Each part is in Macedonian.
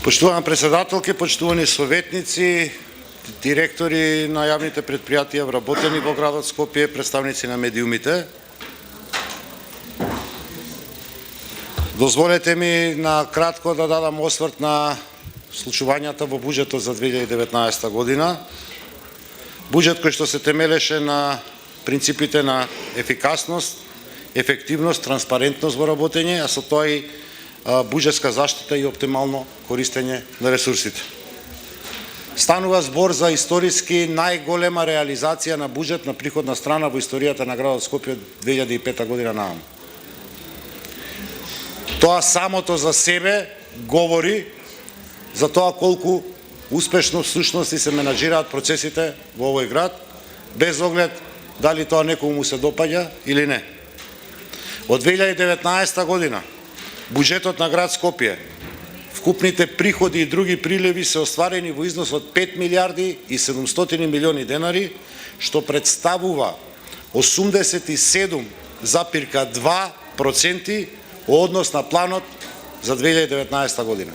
Поштувана председателке, почитувани советници, директори на јавните предпријатија вработени во градот Скопје, представници на медиумите. Дозволете ми на кратко да дадам осврт на случувањата во буџетот за 2019 година. Буџет кој што се темелеше на принципите на ефикасност, ефективност, транспарентност во работење, а со тоа и буџетска заштита и оптимално користење на ресурсите. Станува збор за историски најголема реализација на буџет на приходна страна во историјата на градот Скопје 2005 година наам. Тоа самото за себе говори за тоа колку успешно всушност се менаџираат процесите во овој град, без оглед дали тоа некому му се допаѓа или не. Од 2019 година буџетот на град Скопје, вкупните приходи и други приливи се остварени во износ од 5 милиарди и 700 милиони денари, што представува 87,2% однос на планот за 2019 година.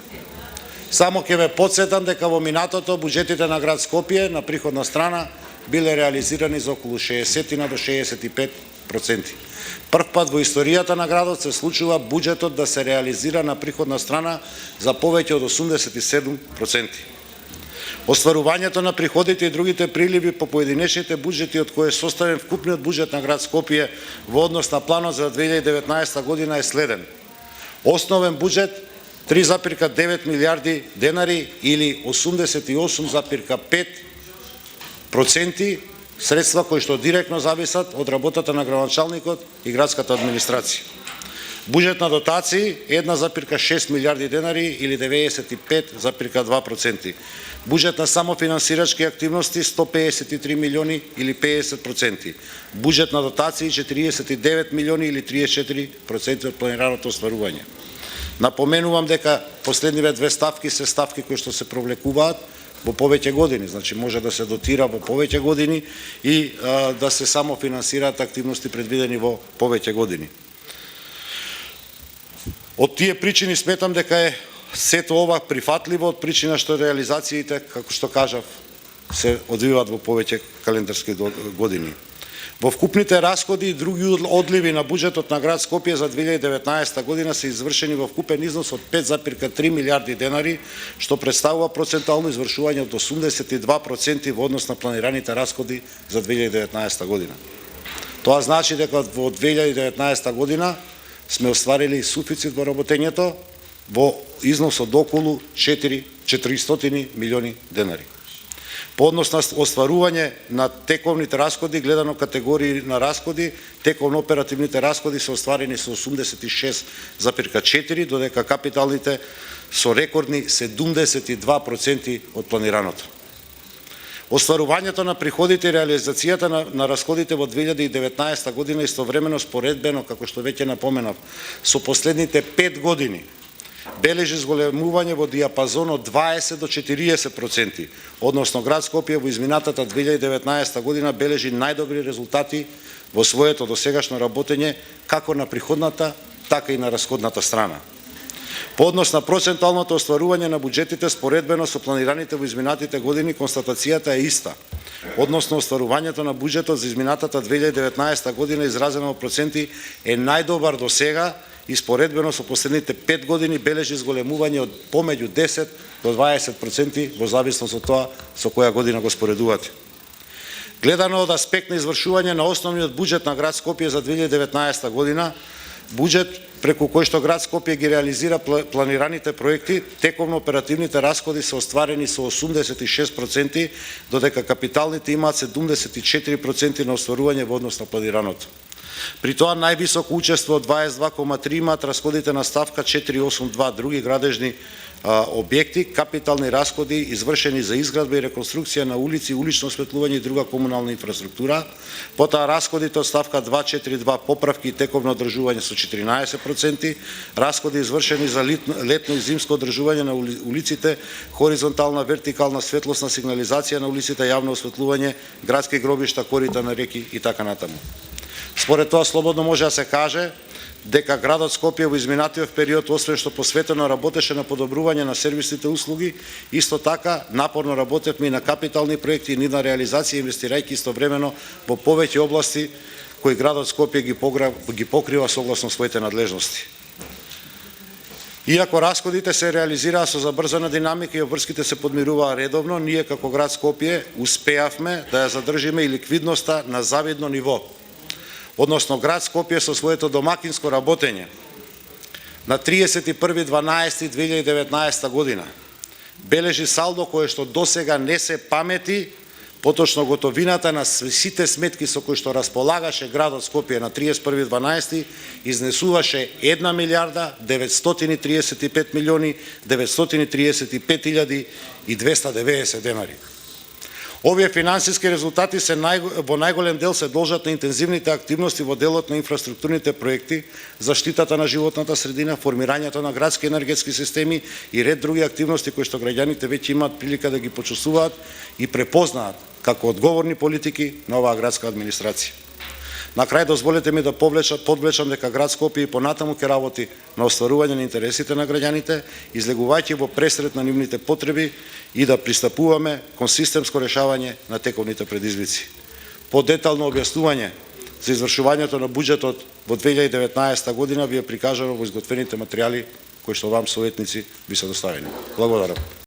Само ќе ве потсетам дека во минатото буџетите на град Скопје на приходна страна биле реализирани за околу 60 до 65%. Прв пат во историјата на градот се случува буџетот да се реализира на приходна страна за повеќе од 87%. Остварувањето на приходите и другите приливи по поединечните буџети од кои е составен вкупниот буџет на град Скопје во однос на планот за 2019 година е следен. Основен буџет 3,9 милиарди денари или 88,5% средства кои што директно зависат од работата на градоначалникот и градската администрација. Буџет на дотации 1,6 милиарди денари или 95,2%. Буџет на самофинансирачки активности 153 милиони или 50%. Буџет на дотации 49 милиони или 34% од планираното остварување. Напоменувам дека последниве две ставки се ставки кои што се провлекуваат во повеќе години, значи може да се дотира во повеќе години и да се самофинансираат активности предвидени во повеќе години. Од тие причини сметам дека е сето ова прифатливо од причина што реализациите, како што кажав, се одвиваат во повеќе календарски години. Во вкупните расходи и други одливи на буџетот на град Скопје за 2019 година се извршени во вкупен износ од 5,3 милиарди денари, што представува процентуално извршување од 82% во однос на планираните расходи за 2019 година. Тоа значи дека во 2019 година сме остварили суфицит во работењето во износ од околу 400 милиони денари. По однос на остварување на тековните расходи, гледано категории на расходи, тековно оперативните расходи се остварени со 86,4%, додека капиталните со рекордни 72% од планираното. Остварувањето на приходите и реализацијата на расходите во 2019 година истовремено споредбено, како што веќе напоменав, со последните 5 години, бележи зголемување во диапазон од 20 до 40%, односно град Скопје во изминатата 2019 година бележи најдобри резултати во своето досегашно работење како на приходната, така и на расходната страна. По однос на процентуалното остварување на буџетите споредбено со планираните во изминатите години, констатацијата е иста. Односно остварувањето на буџетот за изминатата 2019 година изразено во проценти е најдобар до сега и споредбено со последните 5 години бележи зголемување од помеѓу 10 до 20% во зависност од тоа со која година го споредувате. Гледано од аспект на извршување на основниот буџет на град Скопје за 2019 година, буџет преку кој што град Скопје ги реализира планираните проекти, тековно оперативните расходи се остварени со 86%, додека капиталните имаат 74% на остварување во однос на планираното. При тоа највисоко учество од 22,3 имаат расходите на ставка 482 други градежни објекти, капитални расходи извршени за изградба и реконструкција на улици, улично осветлување и друга комунална инфраструктура, потоа расходите од ставка 242 поправки и тековно одржување со 14%, расходи извршени за летно и зимско одржување на улиците, хоризонтална, вертикална светлосна сигнализација на улиците, јавно осветлување, градски гробишта, корита на реки и така натаму. Според тоа слободно може да се каже дека градот Скопје во изминатиот период, освен што посветено работеше на подобрување на сервисните услуги, исто така напорно работевме и на капитални проекти и на реализација, инвестирајќи истовремено во повеќе области кои градот Скопје ги покрива согласно своите надлежности. Иако расходите се реализираа со забрзана динамика и обврските се подмируваа редовно, ние како град Скопје успеавме да ја задржиме и ликвидноста на завидно ниво. Односно, град Скопје со своето домакинско работење на 31.12.2019 година бележи салдо кое што досега не се памети, поточно готовината на сите сметки со кои што располагаше градот Скопје на 31.12 изнесуваше 1 милиарда 935 милиони 935 илјади и 290 денари. Овие финансиски резултати во најголем дел се должат на интензивните активности во делот на инфраструктурните проекти, заштитата на животната средина, формирањето на градски енергетски системи и ред други активности кои што граѓаните веќе имаат прилика да ги почувствуваат и препознаат како одговорни политики на оваа градска администрација. На крај дозволете ми да подвлечам дека град Скопје и понатаму ќе работи на остварување на интересите на граѓаните, излегувајќи во пресред на нивните потреби и да пристапуваме кон системско решавање на тековните предизвици. Подетално објаснување за извршувањето на буџетот во 2019 година ви е прикажано во изготвените материјали кои што вам советници ви се доставени. Благодарам.